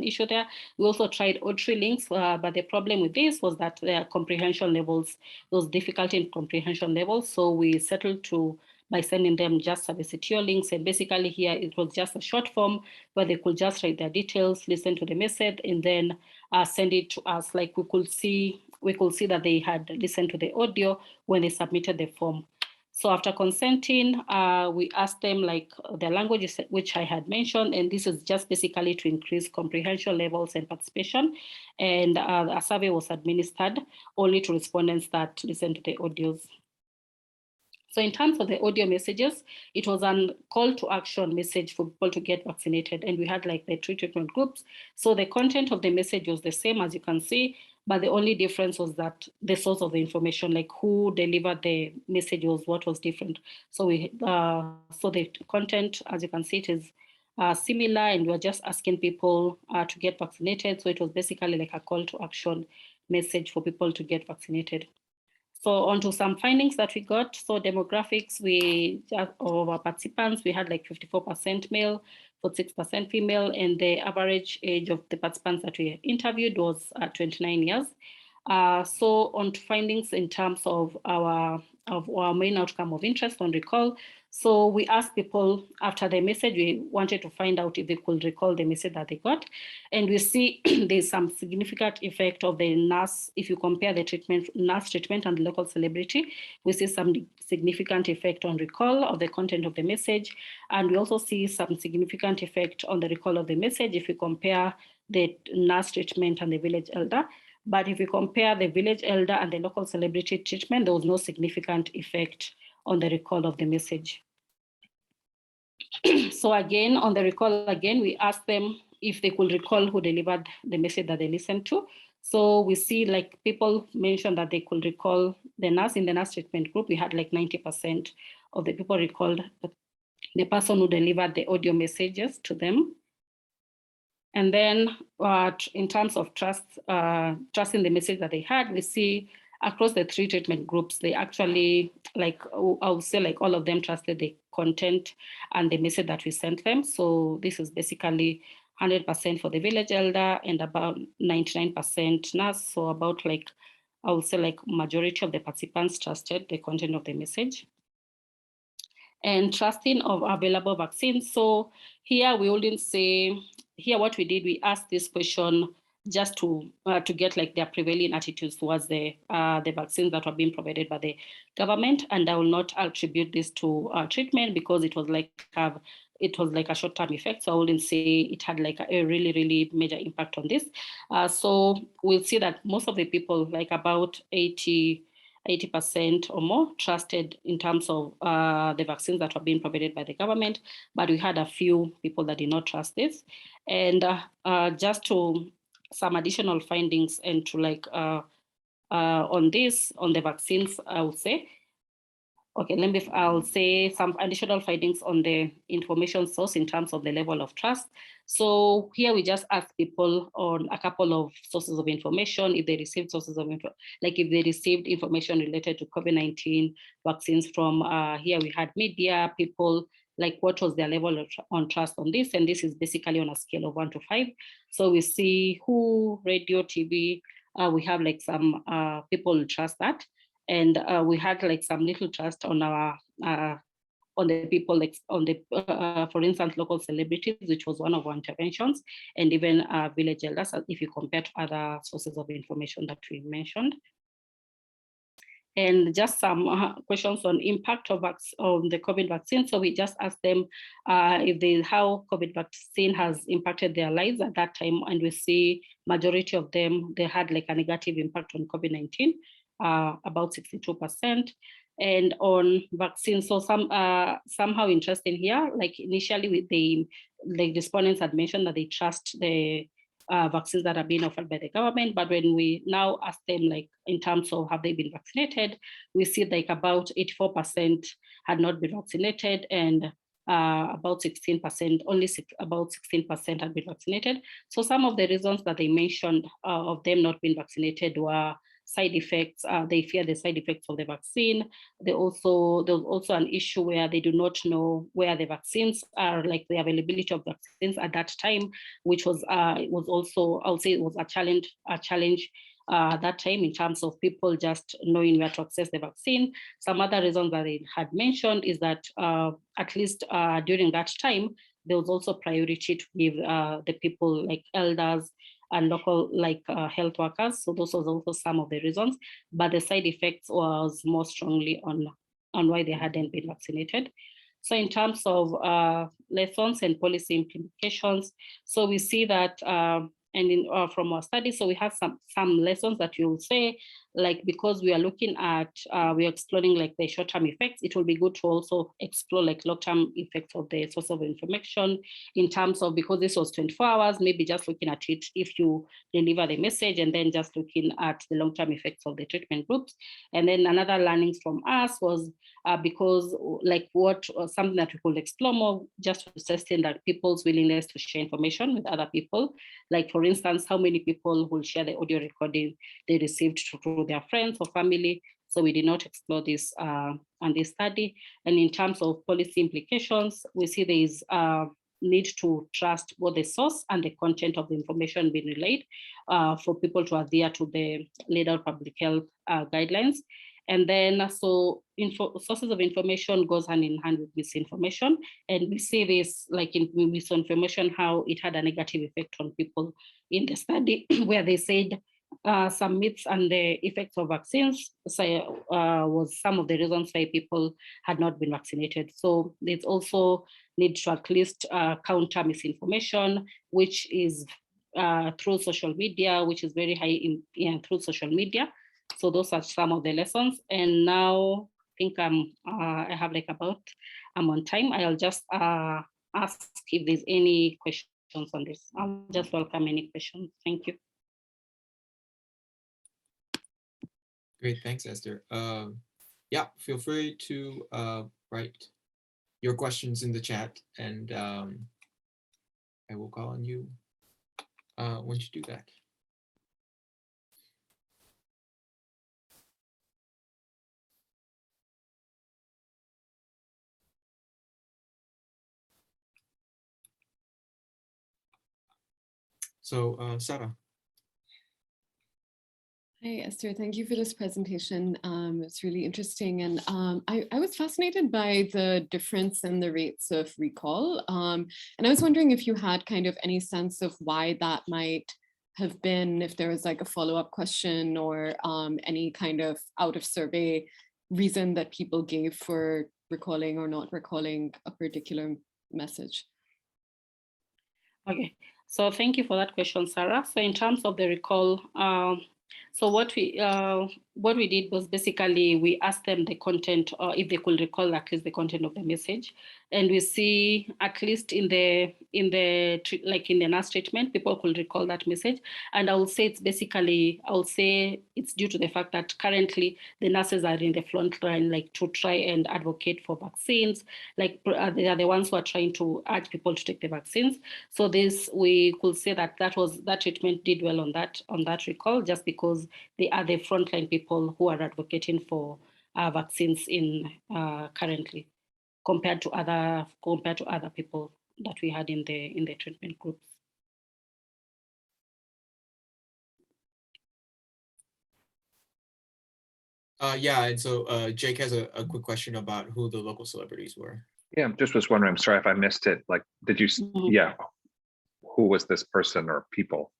issue there. We also tried auditory links, but the problem with this was that their comprehension levels, there was difficulty in comprehension levels. So we settled to by sending them just service links. And basically here, it was just a short form where they could just write their details, listen to the message, and then send it to us. Like we could see that they had listened to the audio when they submitted the form. So after consenting, we asked them like the languages which I had mentioned, and this is just basically to increase comprehension levels and participation. And a survey was administered only to respondents that listened to the audios. So in terms of the audio messages, it was a call to action message for people to get vaccinated. And we had like the 3 treatment groups. So the content of the message was the same, as you can see, but the only difference was that the source of the information, like who delivered the message, was what was different. So so the content, as you can see, it is similar, and we're just asking people to get vaccinated. So it was basically like a call to action message for people to get vaccinated. So on to some findings that we got. So demographics, of our participants, we had like 54% male, 46% female, and the average age of the participants that we interviewed was 29 years. So on to findings in terms of our main outcome of interest on recall. So we asked people after the message, we wanted to find out if they could recall the message that they got. And we see there's some significant effect of the nurse. If you compare the nurse treatment and the local celebrity, we see some significant effect on recall of the content of the message. And we also see some significant effect on the recall of the message if you compare the nurse treatment and the village elder. But if you compare the village elder and the local celebrity treatment, there was no significant effect on the recall of the message. So again, on the recall, again, we asked them if they could recall who delivered the message that they listened to. So we see like people mentioned that they could recall the nurse. In the nurse treatment group, we had like 90% of the people recalled the person who delivered the audio messages to them. And then in terms of trust in the message that they had, we see across the 3 treatment groups, they actually, like, I would say like all of them trusted the content and the message that we sent them. So this is basically 100% for the village elder and about 99% nurse. So about like, I would say like majority of the participants trusted the content of the message. And trusting of available vaccines. So here we wouldn't say, here what we did, we asked this question just to get like their prevailing attitudes towards the vaccines that were being provided by the government. And I will not attribute this to treatment because it was like a short-term effect. So I wouldn't say it had like a really, really major impact on this. So we'll see that most of the people, like about 80% or more, trusted in terms of the vaccines that were being provided by the government, but we had a few people that did not trust this. And just to some additional findings and to like on the vaccines, I would say, okay, I'll say some additional findings on the information source in terms of the level of trust. So here we just ask people on a couple of sources of information, if they received if they received information related to COVID-19 vaccines from, here we had media, people, like what was their level on trust on this. And this is basically on a scale of 1 to 5. So we see who, radio, TV, we have like some people trust that. And we had like some little trust on our on the people, like on the, for instance, local celebrities, which was one of our interventions, and even village elders, if you compare to other sources of information that we mentioned. And just some questions on impact of the COVID vaccine. So we just asked them how COVID vaccine has impacted their lives at that time. And we see majority of them, they had like a negative impact on COVID-19, about 62%. And on vaccines, so somehow interesting here, like initially the respondents had mentioned that they trust the vaccines that are being offered by the government. But when we now ask them, like in terms of have they been vaccinated, we see like about 84% had not been vaccinated, and about 16%, about 16% had been vaccinated. So some of the reasons that they mentioned of them not being vaccinated were side effects. They fear the side effects of the vaccine. There was also an issue where they do not know where the vaccines are, like the availability of vaccines at that time, which was also, I would say, it was a challenge that time in terms of people just knowing where to access the vaccine. Some other reasons that they had mentioned is that at least during that time, there was also priority to give the people like elders and local health workers. So those was also some of the reasons, but the side effects was more strongly on why they hadn't been vaccinated. So in terms of lessons and policy implications, so we see that from our study, so we have some lessons that you'll say, like, because we are looking at, we're exploring like the short-term effects, it will be good to also explore like long-term effects of the source of information in terms of, because this was 24 hours, maybe just looking at it if you deliver the message and then just looking at the long-term effects of the treatment groups. And then another learnings from us was because like something that we could explore more, just to sustain that people's willingness to share information with other people. Like for instance, how many people will share the audio recording they received through their friends or family. So we did not explore this on this study. And in terms of policy implications, we see there is need to trust both the source and the content of the information being relayed for people to adhere to the laid out public health guidelines. And then, so sources of information goes hand in hand with misinformation. And we see this like in misinformation, how it had a negative effect on people in the study, where they said some myths and the effects of vaccines was some of the reasons why people had not been vaccinated. So there's also need to at least counter misinformation, which is through social media, which is very high through social media. So those are some of the lessons. And now I think I have like I'm on time. I'll just ask if there's any questions on this. I'll just welcome any questions. Thank you. Great, thanks, Esther. Yeah, feel free to write your questions in the chat, and I will call on you once you do that. So, Sarah. Hi, Esther. Thank you for this presentation. It's really interesting. And I was fascinated by the difference in the rates of recall. And I was wondering if you had kind of any sense of why that might have been, if there was like a follow-up question or any kind of out of survey reason that people gave for recalling or not recalling a particular message. Okay, so thank you for that question, Sarah. So in terms of the recall, so what we did was basically we asked them the content, or if they could recall at least the content of the message, and we see at least in the nurse treatment, people could recall that message. And I will say it's basically, I will say it's due to the fact that currently the nurses are in the front line, like to try and advocate for vaccines. Like they are the ones who are trying to urge people to take the vaccines. So this, we could say that that treatment did well on that recall, just because they are the frontline people who are advocating for vaccines in currently, compared to other people that we had in the treatment groups. Yeah, and so Jake has a quick question about who the local celebrities were. Yeah, just was wondering, I'm sorry if I missed it. Like, did you, yeah, who was this person or people?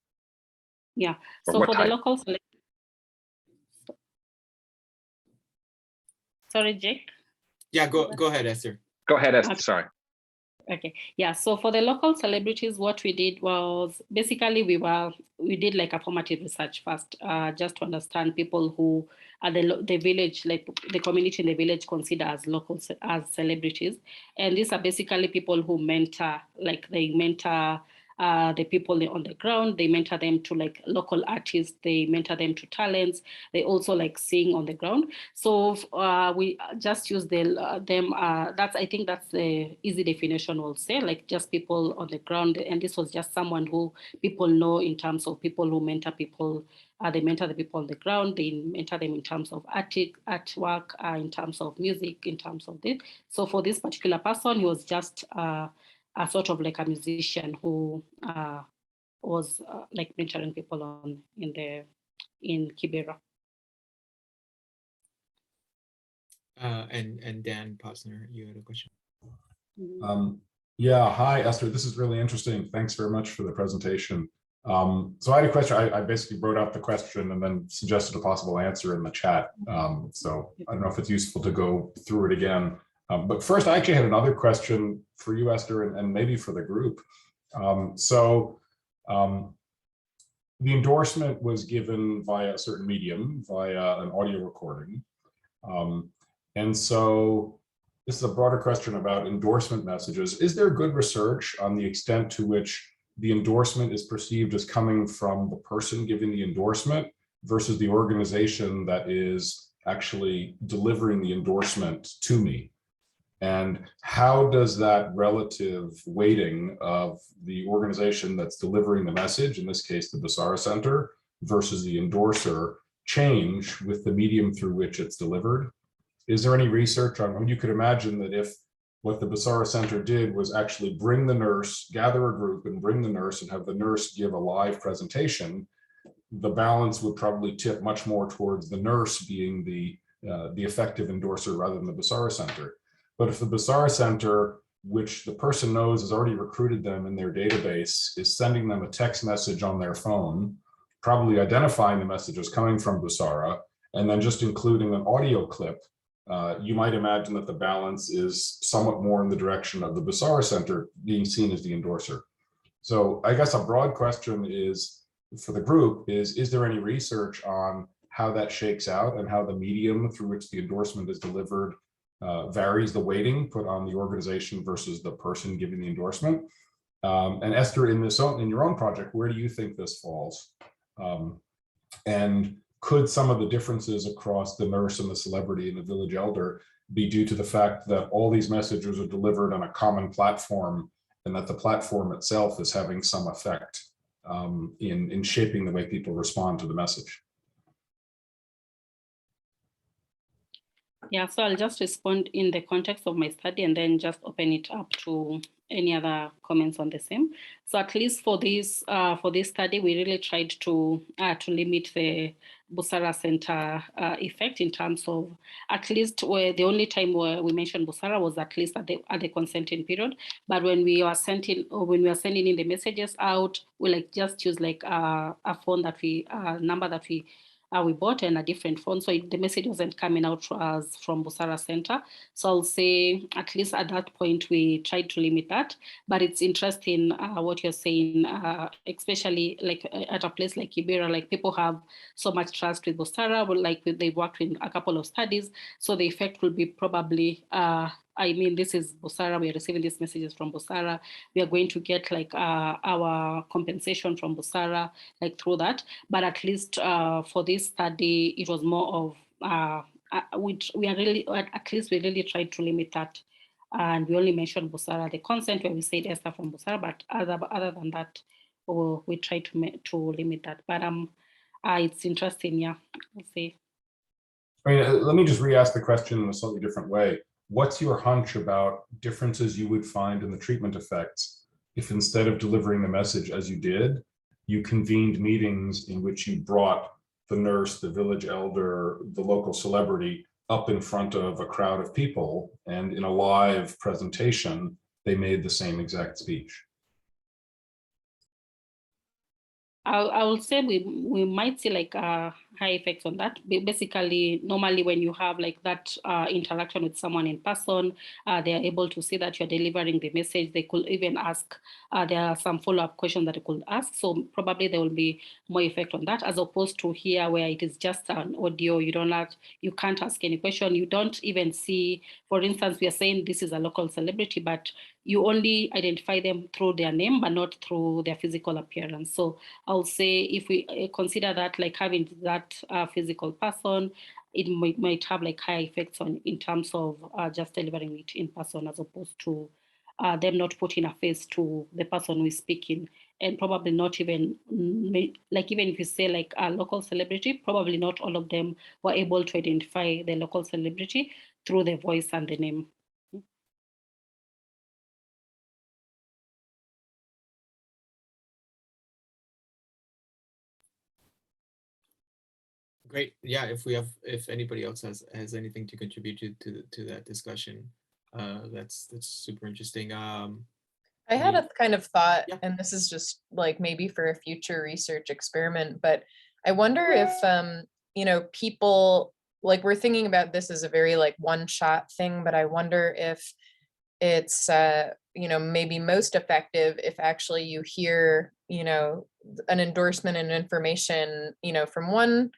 Yeah, or so for type? the local, sorry, Jake? Yeah, go ahead, Esther. Go ahead, Esther, Okay. sorry. Okay, yeah, so for the local celebrities, what we did was basically we did like a formative research first, just to understand people who are the village, like the community in the village consider as local, as celebrities. And these are basically people who mentor, like they mentor the people on the ground, they mentor them to like local artists, they mentor them to talents, they also like sing on the ground. So we just use them, I think that's the easy definition we'll say, like just people on the ground. And this was just someone who people know in terms of people who mentor people. They mentor the people on the ground, they mentor them in terms of artwork, in terms of music, in terms of this. So for this particular person, he was just a sort of like a musician who was like mentoring people in in Kibera. And Dan Posner, you had a question. Yeah, hi, Esther. This is really interesting. Thanks very much for the presentation. So I had a question. I basically wrote out the question and then suggested a possible answer in the chat. So I don't know if it's useful to go through it again. But first, I actually had another question for you, Esther, and maybe for the group. The endorsement was given via a certain medium, via an audio recording. And so this is a broader question about endorsement messages. Is there good research on the extent to which the endorsement is perceived as coming from the person giving the endorsement versus the organization that is actually delivering the endorsement to me? And how does that relative weighting of the organization that's delivering the message, in this case, the Basara Center, versus the endorser, change with the medium through which it's delivered? Is there any research on, I mean, you could imagine that if what the Basara Center did was actually bring the nurse, gather a group and bring the nurse and have the nurse give a live presentation, the balance would probably tip much more towards the nurse being the effective endorser rather than the Basara Center. But if the Basara Center, which the person knows has already recruited them in their database, is sending them a text message on their phone, probably identifying the message as coming from Basara, and then just including an audio clip, you might imagine that the balance is somewhat more in the direction of the Basara Center being seen as the endorser. So I guess a broad question is, for the group, is there any research on how that shakes out and how the medium through which the endorsement is delivered varies the weighting put on the organization versus the person giving the endorsement? And Esther, in your own project, where do you think this falls? And could some of the differences across the nurse and the celebrity and the village elder be due to the fact that all these messages are delivered on a common platform and that the platform itself is having some effect in shaping the way people respond to the message? Yeah, so I'll just respond in the context of my study and then just open it up to any other comments on the same. So at least for this study, we really tried to limit the Busara Center effect in terms of, at least where the only time where we mentioned Busara was at least at the consenting period. But when we are sending in the messages out, we just use a phone that number that we bought and a different phone. So the message wasn't coming out to us from Busara Center. So I'll say at least at that point, we tried to limit that. But it's interesting what you're saying, especially at a place like Kibera, people have so much trust with Busara, but they've worked in a couple of studies. So the effect will be probably, this is Busara, we are receiving these messages from Busara. We are going to get our compensation from Busara, through that. But at least for this study, it was more of, we really tried to limit that. And we only mentioned Busara, the consent where we said Esther from Busara, but other than that, we tried to limit that. But it's interesting, yeah, we'll see. I mean, let me just re-ask the question in a slightly different way. What's your hunch about differences you would find in the treatment effects if instead of delivering the message as you did, you convened meetings in which you brought the nurse, the village elder, the local celebrity up in front of a crowd of people, and in a live presentation, they made the same exact speech? I will say we might see high effects on that. Basically, normally when you have that interaction with someone in person, they are able to see that you're delivering the message. They could even ask, there are some follow-up questions that they could ask. So probably there will be more effect on that, as opposed to here where it is just an audio. You can't ask any question. You don't even see, for instance, we are saying this is a local celebrity, but you only identify them through their name, but not through their physical appearance. So I'll say if we consider that having that physical person, it might have high effects in terms of just delivering it in person, as opposed to them not putting a face to the person who is speaking, and probably not even even if you say a local celebrity, probably not all of them were able to identify the local celebrity through the voice and the name. Great. Yeah, if anybody else has anything to contribute to that discussion, that's super interesting. I had a kind of thought, Yeah. and this is just like maybe for a future research experiment, but I wonder if, people, like we're thinking about this as a very like one-shot thing, but I wonder if it's, maybe most effective if actually you hear, an endorsement and information, from one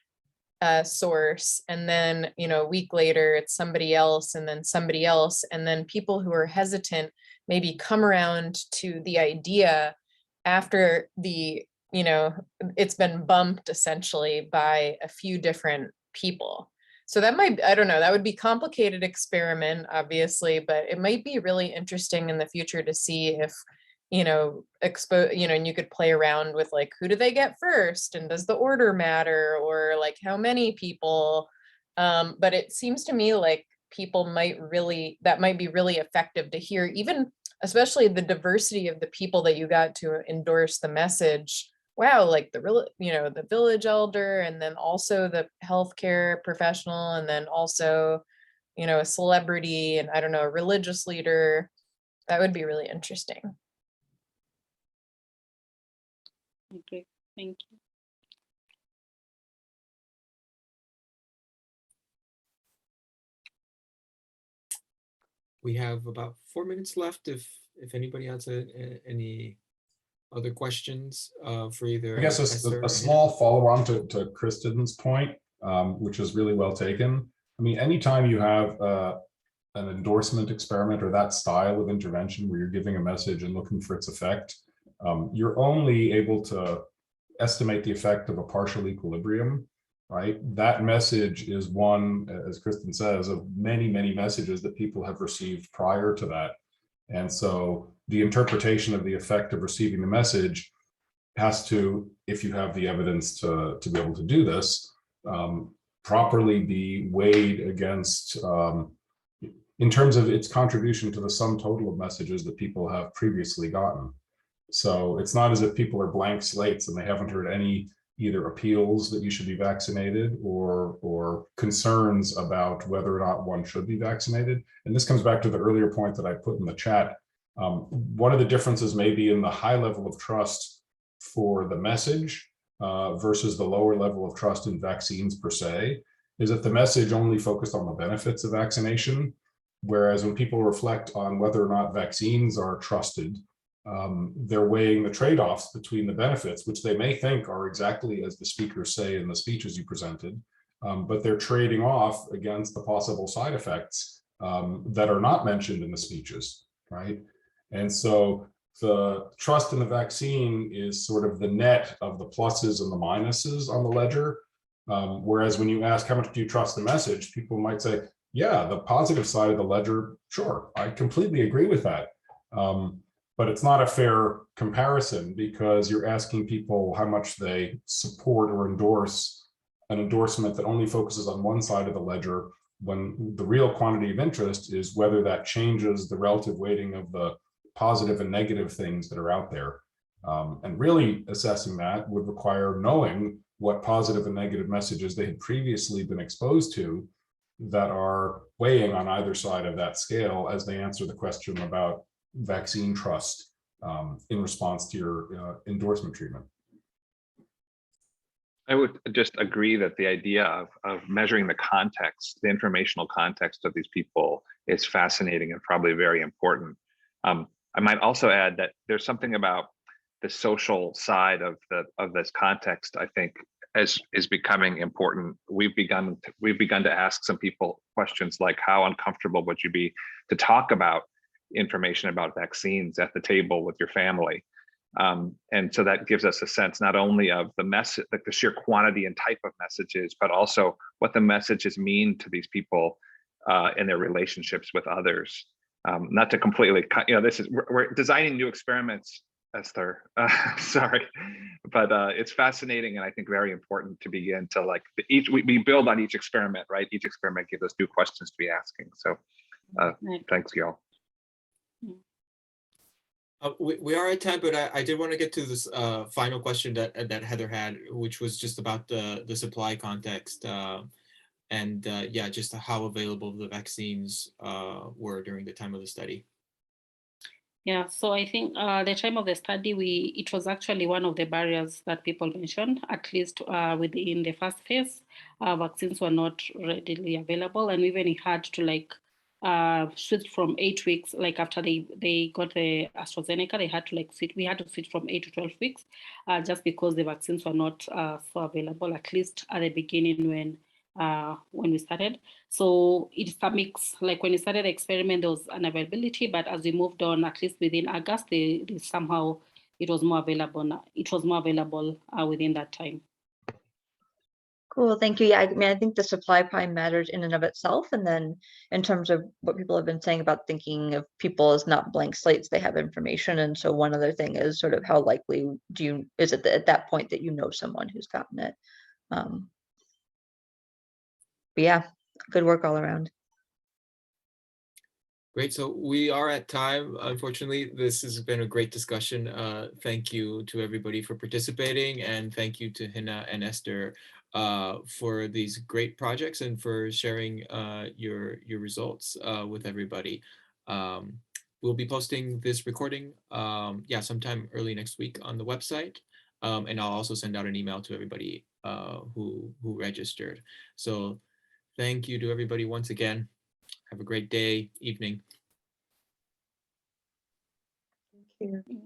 source, and then, a week later it's somebody else, and then somebody else, and then people who are hesitant maybe come around to the idea after it's been bumped essentially by a few different people. So that might, I don't know, that would be complicated experiment, obviously, but it might be really interesting in the future to see if, and you could play around with like, who do they get first? And does the order matter? Or like how many people? But it seems to me like that might be really effective to hear, even especially the diversity of the people that you got to endorse the message. Wow, like the village elder, and then also the healthcare professional, and then also, a celebrity, and I don't know, a religious leader. That would be really interesting. Okay, thank you. We have about 4 minutes left. If anybody has any other questions for either. I guess Esther a or small follow-on to Kristen's point, which is really well taken. I mean, anytime you have an endorsement experiment or that style of intervention where you're giving a message and looking for its effect, you're only able to estimate the effect of a partial equilibrium, right? That message is one, as Kristen says, of many, many messages that people have received prior to that. And so the interpretation of the effect of receiving the message has to, if you have the evidence to be able to do this, properly be weighed against, in terms of its contribution to the sum total of messages that people have previously gotten. So it's not as if people are blank slates and they haven't heard any either appeals that you should be vaccinated or concerns about whether or not one should be vaccinated. And this comes back to the earlier point that I put in the chat. One of the differences may be in the high level of trust for the message versus the lower level of trust in vaccines per se, is that the message only focused on the benefits of vaccination. Whereas when people reflect on whether or not vaccines are trusted, they're weighing the trade-offs between the benefits, which they may think are exactly as the speakers say in the speeches you presented, but they're trading off against the possible side effects that are not mentioned in the speeches, right? And so the trust in the vaccine is sort of the net of the pluses and the minuses on the ledger. Whereas when you ask how much do you trust the message, people might say, yeah, the positive side of the ledger, sure, I completely agree with that. But it's not a fair comparison because you're asking people how much they support or endorse an endorsement that only focuses on one side of the ledger, when the real quantity of interest is whether that changes the relative weighting of the positive and negative things that are out there. And really assessing that would require knowing what positive and negative messages they had previously been exposed to that are weighing on either side of that scale as they answer the question about vaccine trust in response to your endorsement treatment. I would just agree that the idea of measuring the context, the informational context of these people is fascinating and probably very important. I might also add that there's something about the social side of this context, I think, is becoming important. We've begun to ask some people questions like, how uncomfortable would you be to talk about information about vaccines at the table with your family? And so that gives us a sense not only of the message, like the sheer quantity and type of messages, but also what the messages mean to these people in their relationships with others. Not to completely cut, we're designing new experiments, Esther, sorry, but it's fascinating and I think very important to begin to we build on each experiment, right? Each experiment gives us new questions to be asking. So thanks, y'all. We are at time, but I did want to get to this final question that Heather had, which was just about the supply context. And yeah, just how available the vaccines were during the time of the study. Yeah, so I think the time of the study, it was actually one of the barriers that people mentioned, at least within the first phase. Vaccines were not readily available, and even had to switch from 8 weeks, like after they got the AstraZeneca, they had to we had to switch from 8 to 12 weeks just because the vaccines were not so available, at least at the beginning when we started. So it's a mix. Like when we started the experiment, there was an availability, but as we moved on, at least within August, somehow it was more available. It was more available within that time. Cool, thank you. Yeah, I mean, I think the supply probably matters in and of itself. And then in terms of what people have been saying about thinking of people as not blank slates, they have information. And so one other thing is sort of how likely is it at that point that you know someone who's gotten it? But yeah, good work all around. Great, so we are at time. Unfortunately, this has been a great discussion. Thank you to everybody for participating, and thank you to Hina and Esther for these great projects and for sharing your results with everybody. We'll be posting this recording, yeah, sometime early next week on the website, and I'll also send out an email to everybody who registered. So thank you to everybody once again. Have a great day, evening. Thank you.